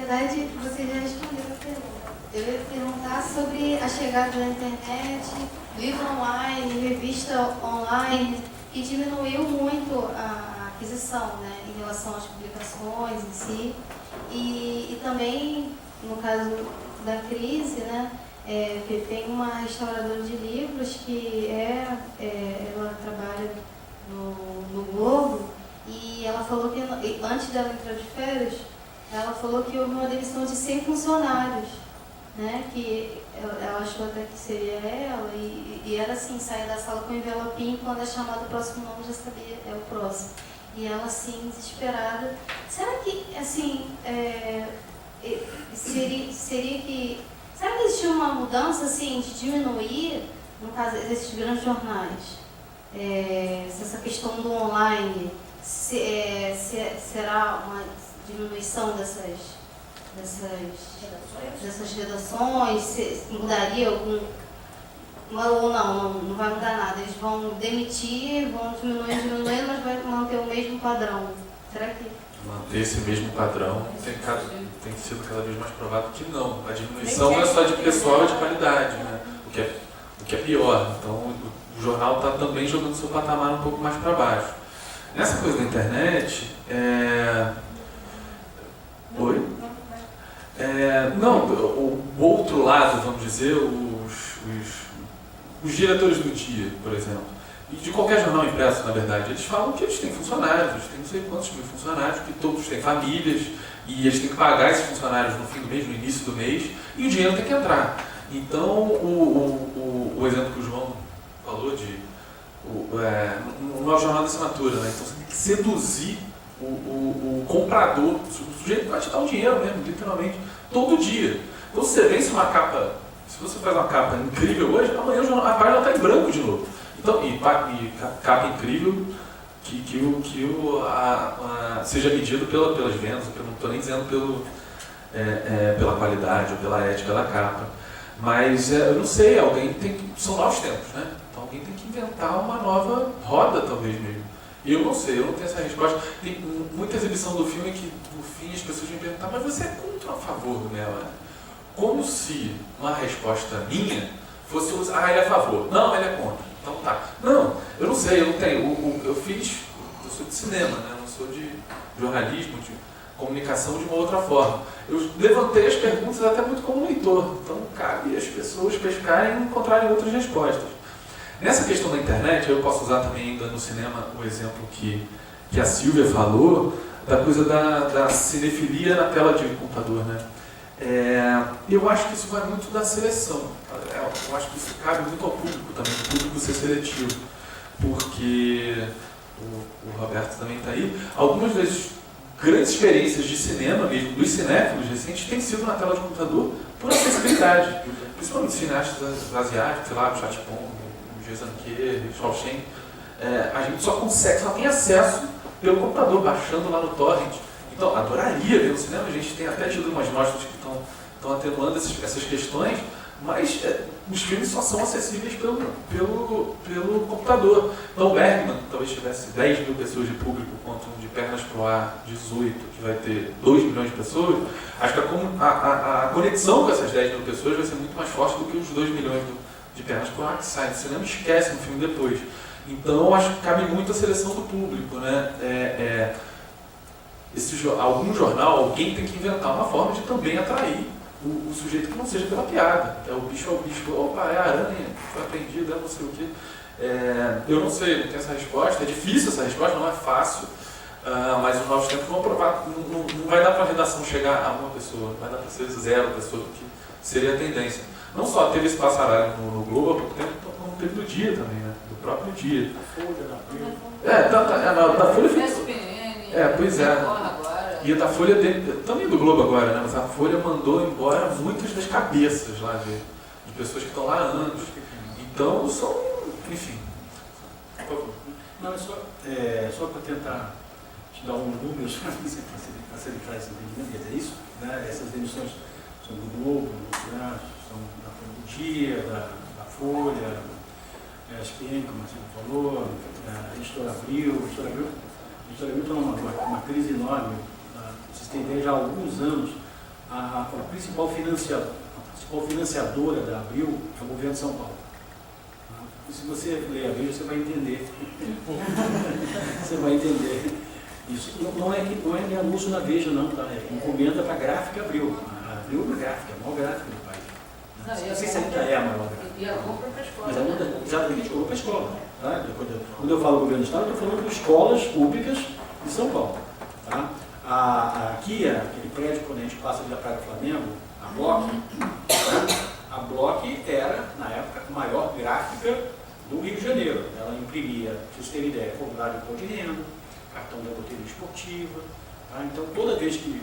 verdade, você já respondeu a pergunta. Eu ia perguntar sobre a chegada da internet, livro online, revista online, que diminuiu muito a aquisição, né, em relação às publicações em si. E também, no caso da crise, né, que tem uma restauradora de livros que ela trabalha no Globo, e ela falou que, antes dela entrar de férias, ela falou que houve uma demissão de 100 funcionários, né? Que ela achou até que seria ela, e era assim, sair da sala com um envelopinho, quando é chamado o próximo nome já sabia, é o próximo. E ela, assim, desesperada. Será que, assim, seria que... Será que existia uma mudança, assim, de diminuir, no caso desses grandes jornais, essa questão do online, será uma diminuição dessas redações? Se mudaria algum... Ou não vai mudar nada. Eles vão demitir, vão diminuir, mas vai manter o mesmo padrão. Será que... Manter esse mesmo padrão tem sido cada vez mais provado que não. A diminuição não é só de pessoal, é de qualidade, né? O que é pior. Então o jornal está também jogando seu patamar um pouco mais para baixo. Nessa coisa da internet, Oi? Não, o outro lado, vamos dizer, os diretores do dia, por exemplo, e de qualquer jornal impresso, na verdade, eles falam que eles têm funcionários, eles têm não sei quantos mil funcionários, que todos têm famílias, e eles têm que pagar esses funcionários no fim do mês, no início do mês, e o dinheiro tem que entrar. Então, o exemplo que o João falou não é o jornal de assinatura, né? Então você tem que seduzir o comprador, o sujeito que vai te dar o dinheiro mesmo, literalmente, todo dia. Então se você vence uma capa, se você faz uma capa incrível hoje, amanhã a página está em branco de novo. Então, e capa incrível seja medido pelas vendas, eu não estou nem dizendo pela qualidade ou pela ética da capa. Mas eu não sei, são novos tempos, né? Então alguém tem que inventar uma nova roda, talvez mesmo. Eu não sei, eu não tenho essa resposta. Tem muita exibição do filme que, no fim, as pessoas me perguntam, mas você é contra ou a favor do Mel? Como se uma resposta minha fosse usar, ele é a favor. Não, ele é contra. Então tá. Não, eu não sei, eu não tenho. Eu sou de cinema, né? Eu não sou de jornalismo, de comunicação de uma outra forma. Eu levantei as perguntas até muito como leitor. Então cabe as pessoas pescarem e encontrarem outras respostas. Nessa questão da internet, eu posso usar também ainda no cinema o exemplo que a Silvia falou, da coisa da cinefilia na tela de computador, né? Eu acho que isso vai muito da seleção. Eu acho que isso cabe muito ao público também, o público ser seletivo. Porque o Roberto também está aí. Algumas das grandes experiências de cinema, mesmo dos cinéfilos recentes, têm sido na tela de computador por acessibilidade. Principalmente cineastas asiáticos, sei lá, o Chatpong, Jezanquer, Shawshank, a gente só tem acesso pelo computador, baixando lá no torrent. Então, adoraria ver no cinema, a gente tem até tido umas mostras que estão atenuando essas questões, mas os filmes só são acessíveis pelo computador. Então, Bergman talvez tivesse 10 mil pessoas de público, quanto um de Pernas pro Ar 18, que vai ter 2 milhões de pessoas. Acho que a conexão com essas 10 mil pessoas vai ser muito mais forte do que os 2 milhões de Pernas pro Ar que saem do cinema e esquece no filme depois. Então, acho que cabe muito a seleção do público, né? Algum jornal, alguém tem que inventar uma forma de também atrair o sujeito que não seja pela piada. O bicho é o bicho, opa, é a aranha, foi apreendido, não sei o quê. Eu não sei, não tenho essa resposta, é difícil essa resposta, não é fácil, mas os novos tempos vão provar, não vai dar para a redação chegar a uma pessoa, vai dar para ser 0 pessoa, que seria a tendência. Não só teve esse passaralho no Globo há pouco tempo, como teve do Dia também, né? Do próprio Dia. Da Folha fez. Pois é. E da Folha também do Globo agora, né? Mas a Folha mandou embora muitas das cabeças lá de pessoas que estão lá há anos. Então, enfim. Por favor. Não, é só para tentar te dar um número para facilitar esse entendimento, é isso? Né? Essas demissões são do Globo, né? São da Folha do Dia, da Folha, a SPN, como você falou, a Editora Abril. A Editora Abril está numa crise enorme. Vocês têm ideia, já há alguns anos a principal financiadora da Abril é o governo de São Paulo. E se você ler Abril, você vai entender. Você vai entender. Isso não é nem anúncio na Veja, não, tá? É encomenda para a Gráfica Abril. A Abril é uma gráfica, a maior gráfica do país. Não sei se ainda é a maior gráfica. E a compra para a escola. Mas exatamente, compra para a escola. Tá? Quando eu falo governo do Estado, eu estou falando de escolas públicas de São Paulo. Tá? Aqui, aquele prédio, quando a gente passa ali da Praia do Flamengo, a Bloch, a Bloch era, na época, a maior gráfica do Rio de Janeiro. Ela imprimia, para vocês terem ideia, formulário de imposto de renda, cartão da loteria esportiva. Tá? Então, toda vez que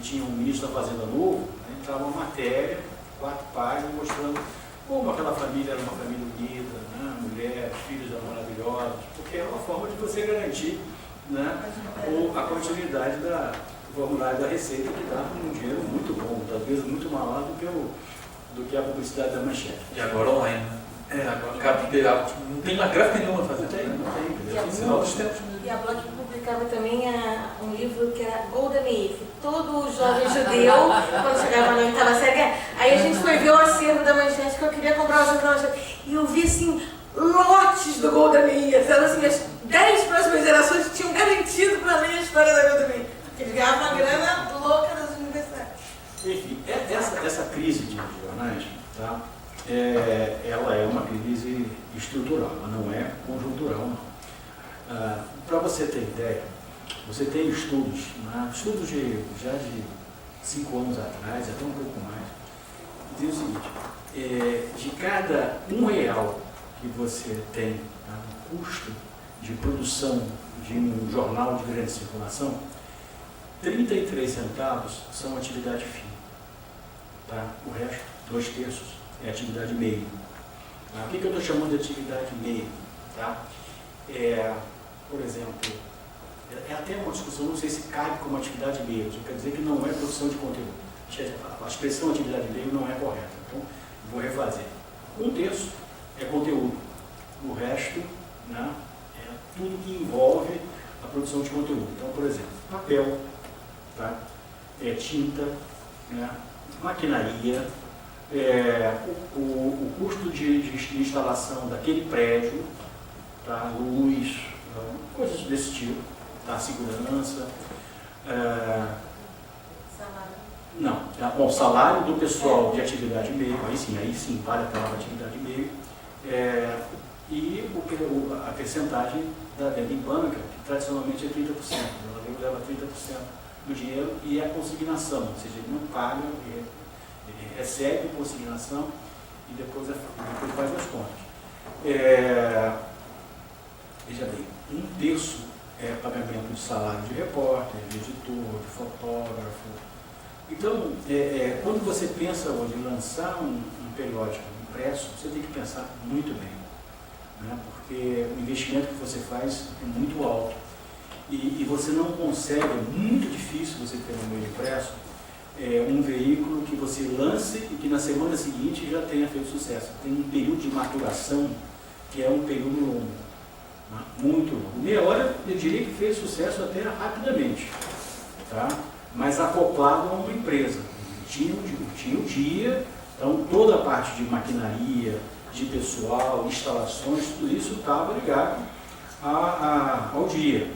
tinha um ministro da Fazenda novo, entrava uma matéria, 4 páginas, mostrando como aquela família era uma família unida, né? Mulheres, filhos eram maravilhosos, porque era uma forma de você garantir, né, a continuidade do formulário da Receita, que dava um dinheiro muito bom, talvez muito maior do que a publicidade da manchete. E agora online, né? Agora não tem uma gráfica nenhuma a fazer. Não tem. Sinal dos tempos. E a Bloch publicava também um livro que era Golda Meir. Todo jovem judeu, quando chegava na oitava série, aí a gente foi ver o acervo da manchete, que eu queria comprar o acervo da manchete, e eu vi assim, lotes do Golda Meir. Então, assim, as 10 próximas gerações tinham garantido para ler a história da Golda Meir. Eles ganhavam uma grana louca das universidades. Enfim, essa crise de jornais, tá? Ela é uma crise estrutural, ela não é conjuntural, não. Para você ter ideia, você tem estudos, né? Estudos já de 5 anos atrás, até um pouco mais, diz o seguinte, de cada R$1 que você tem, tá, no custo de produção de um jornal de grande circulação, 33 centavos são atividade fim. Tá? O resto, 2/3, é atividade meio. Tá? O que eu estou chamando de atividade meio? Tá? Por exemplo, é até uma discussão, não sei se cabe como atividade meio, isso quer dizer que não é produção de conteúdo. A expressão atividade meio não é correta, então vou refazer. 1/3 é conteúdo, o resto, né, é tudo que envolve a produção de conteúdo. Então, por exemplo, papel, tá? Tinta, né, maquinaria, o custo de instalação daquele prédio, tá? Luz, coisas desse tipo, tá? Segurança. Salário. Não, bom, salário do pessoal de atividade meio, aí sim, vale a palavra atividade meio, e a percentagem da venda em banca, que tradicionalmente é 30%, ela leva 30% do dinheiro e é consignação, ou seja, ele não paga, ele recebe consignação e depois faz as contas. Veja bem, 1/3 é pagamento de salário de repórter, de editor, de fotógrafo. Então, quando você pensa hoje em lançar um periódico impresso, você tem que pensar muito bem, né? Porque o investimento que você faz é muito alto e você não consegue, é muito difícil você ter no meio impresso um veículo que você lance e que na semana seguinte já tenha feito sucesso. Tem um período de maturação que é um período longo, né? Muito longo. Meia hora eu diria que fez sucesso até rapidamente, tá? Mas acoplado a uma empresa. Tinha um dia, então toda a parte de maquinaria, de pessoal, instalações, tudo isso estava ligado ao dia.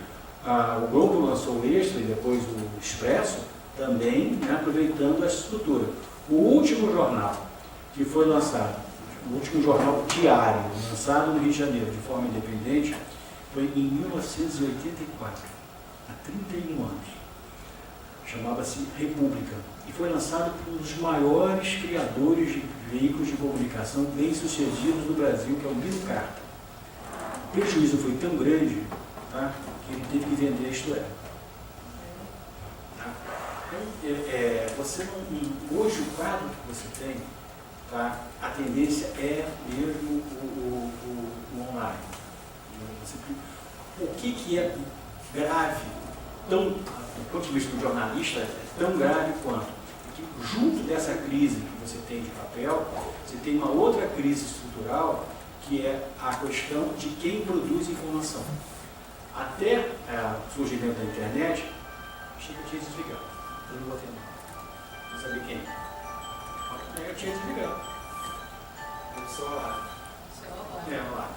O Globo lançou o Extra e depois o Expresso, também, né, aproveitando essa estrutura. O último jornal que foi lançado, o último jornal diário, lançado no Rio de Janeiro de forma independente, foi em 1984, há 31 anos. Chamava-se República e foi lançado por um dos maiores criadores de veículos de comunicação bem-sucedidos do Brasil, que é o Milo Carta. O prejuízo foi tão grande, tá, que ele teve que vender a Isto É. Tá? Então, hoje o quadro que você tem, tá, a tendência é mesmo o online. O que é grave, do ponto de vista do jornalista, é tão grave quanto que, junto dessa crise que você tem de papel, você tem uma outra crise estrutural, que é a questão de quem produz informação. Até o surgimento da internet, chega de desligar, eu não vou atender. Não saber quem? Eu tinha desligado. Lá.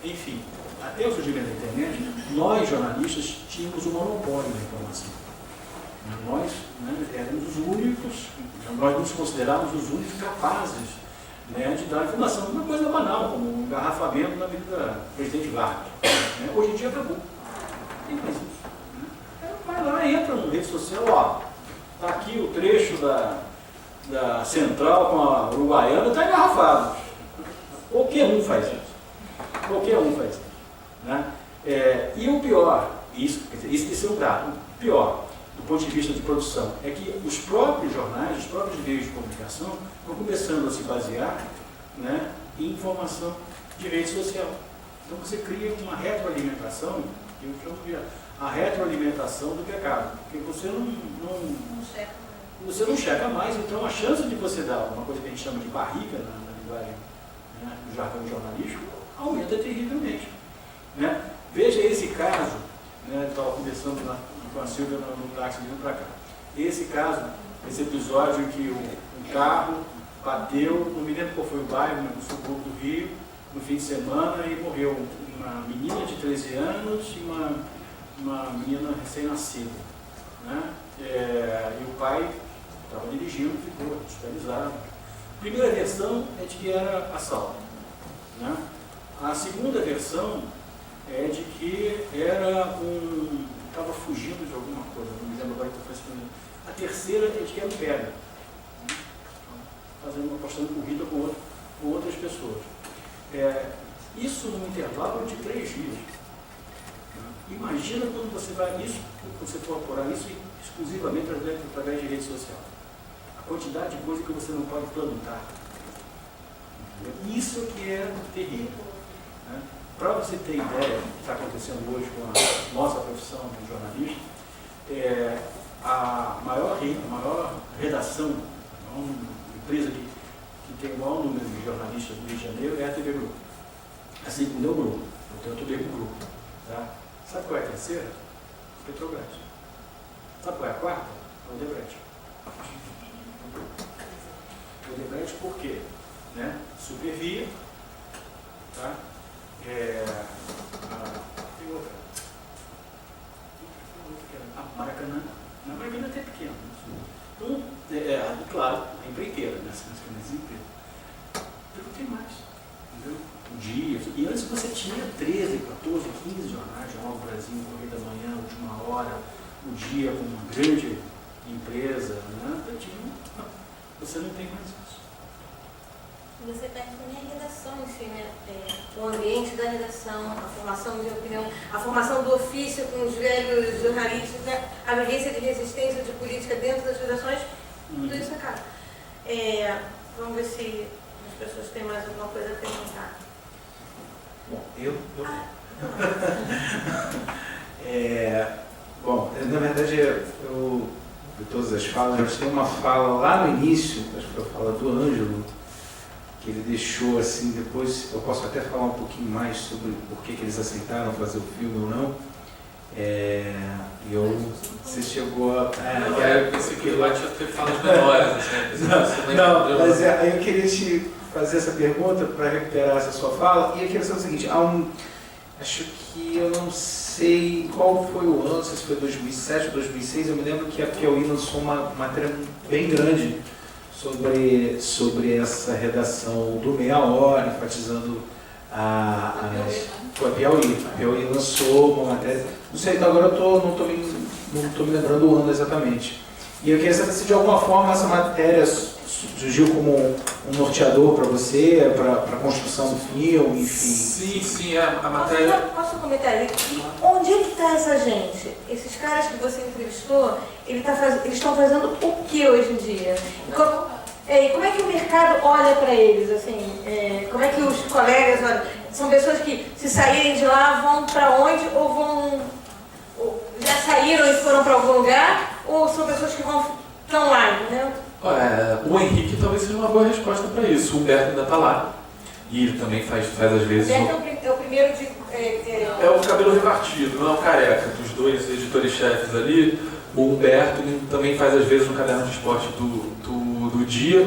Enfim, até o surgimento da internet, nós jornalistas tínhamos o monopólio da informação. Nós, né, éramos os únicos, nós nos considerávamos os únicos capazes, né, de dar informação. Uma coisa banal, como um engarrafamento na vida do presidente Vargas. Né? Hoje em dia acabou. Não tem mais isso. Né? Vai lá, entra na rede social, ó, está aqui o trecho da Central com a Uruguaiana, está engarrafado. Qualquer um faz isso. Qualquer um faz isso. Né? E o pior, isso é o grave, o pior, do ponto de vista de produção, é que os próprios jornais, os próprios meios de comunicação estão começando a se basear, né, em informação de rede social. Então você cria uma retroalimentação, que eu chamo de a retroalimentação do pecado, porque você você não checa mais, então a chance de você dar uma coisa que a gente chama de barriga na linguagem, né, do jargão jornalístico aumenta terrivelmente. Né? Veja esse caso, né, eu estava conversando com a Silvia no táxi vindo para cá. Esse caso, esse episódio em que um carro bateu, não me lembro qual foi o bairro, no subúrbio do Rio, no fim de semana, e morreu uma menina de 13 anos e uma menina recém-nascida. Né? E o pai estava dirigindo, ficou hospitalizado. A primeira versão é de que era assalto. Né? A segunda versão é de que estava fugindo de alguma coisa, não me lembro agora que foi respondendo. A terceira é de que era um pega, apostando corrida com outras pessoas. Isso num intervalo de 3 dias. Imagina quando você for apurar isso exclusivamente através de rede social. A quantidade de coisa que você não pode plantar. Isso que é terrível. Né? Para você ter ideia do que está acontecendo hoje com a nossa profissão de jornalista, a maior redação, a maior empresa que tem o maior número de jornalistas do Rio de Janeiro é a TV Globo. Assim como o Grupo, eu tenho a TV Grupo. Tá? Sabe qual é a terceira? Petrobras. Sabe qual é a quarta? O Odebrecht. O Odebrecht por quê? Né? Supervia, tá? Tem outra. Maracanã. Na Maracanã é até pequeno. Então, claro, a empreiteira, né? As empresas. Não tem mais. Entendeu? Um dia. E antes você tinha 13, 14, 15 jornais, Jornal do Brasil, Correio da Manhã, Última Hora, o dia com uma grande empresa, né? Você não tem mais isso. Você perde também a redação em si, né? O ambiente da redação, a formação de opinião, a formação do ofício com os velhos jornalistas, né? A vivência de resistência de política dentro das redações, tudo isso acaba. Vamos ver se as pessoas têm mais alguma coisa a perguntar. Bom, bom, na verdade, de todas as falas, eu tenho uma fala lá no início, acho que foi a fala do Ângelo, que ele deixou assim, depois eu posso até falar um pouquinho mais sobre por que eles aceitaram fazer o filme ou não. Você chegou a... eu pensei que lá tinha ter falas menores. Assim, não, mas aí eu queria te fazer essa pergunta para recuperar essa sua fala, e eu queria saber o seguinte, acho que eu não sei qual foi o ano, não sei se foi 2007 ou 2006, eu me lembro que a Piauí lançou uma matéria bem grande sobre essa redação do Meia Hora, enfatizando foi a Piauí. A Piauí lançou uma matéria, não sei, então agora eu não estou me lembrando o ano exatamente. E eu queria saber se de alguma forma essa matéria surgiu como um norteador para você, para a construção do filme, enfim. Sim, a matéria... Posso comentar ali? Onde é que está essa gente? Esses caras que você entrevistou, eles estão fazendo o que hoje em dia? E como é que o mercado olha para eles? Assim, como é que os colegas olham? São pessoas que, se saírem de lá, vão para onde? Ou já saíram e foram para algum lugar? Ou são pessoas que estão lá, entendeu? O Henrique talvez seja uma boa resposta para isso. O Humberto ainda está lá. E ele também faz às vezes... O Humberto é o primeiro de... É o cabelo repartido, não é o careca. Dos dois editores-chefes ali, O Humberto ele também faz às vezes no caderno de esporte do dia.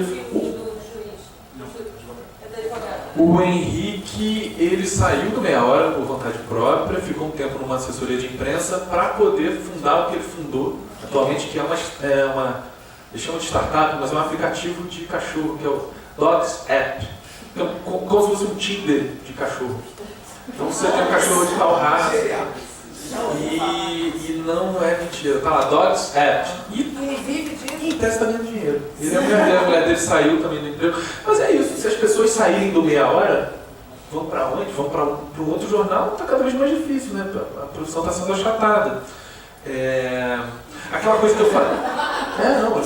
O Henrique, ele saiu do Meia Hora por vontade própria, ficou um tempo numa assessoria de imprensa para poder fundar o que ele fundou atualmente, que é uma eles chamam de startup, mas é um aplicativo de cachorro, que é o Dogs App. Então, como se fosse um Tinder de cachorro. Então você tem um cachorro de tal raça e não é mentira, tá lá, Dogs App. E vive disso. e testa ganhando dinheiro. Ele é a mulher dele saiu também do emprego. Mas é isso, se as pessoas saírem do Meia Hora, vão para onde? Vão para um outro jornal, está cada vez mais difícil, né? A produção está sendo achatada. Aquela coisa que eu falo. Não,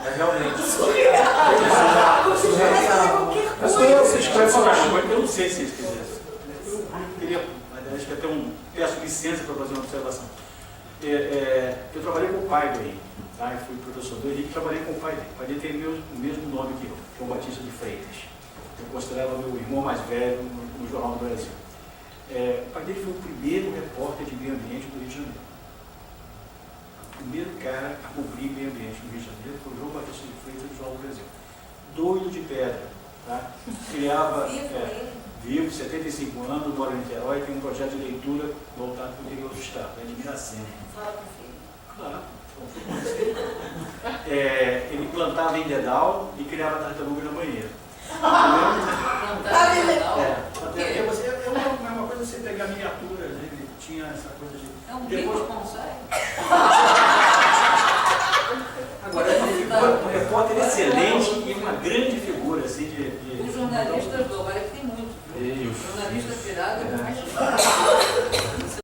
é realmente. É surreal, você escreve só cachorro. Eu não sei se eles quisessem. Eu queria, acho que até peço licença para fazer uma observação. Eu trabalhei com o pai do Henrique, tá? Eu fui professor do Henrique e trabalhei com o pai dele. O pai dele tem o mesmo nome que eu, João Batista de Freitas. Eu considerava meu irmão mais velho no Jornal do Brasil. O pai dele foi o primeiro repórter de meio ambiente do Rio de Janeiro. O primeiro cara a cobrir meio ambiente no Rio de Janeiro foi o João Batista de Freitas do Jornal do Brasil. Doido de pedra, tá? Criava, vivo, 75 anos, mora em Niterói, tem um projeto de leitura voltado para o interior do estado, é de Miracema. Claro. Ele plantava em dedal e criava tartaruga na banheira. É uma coisa você pegar miniaturas, ele tinha essa coisa de. É um bico bonsai. Agora, um repórter excelente e uma grande figura assim, Os jornalistas do Vale que tem muito. E o jornalista virado é mais difícil.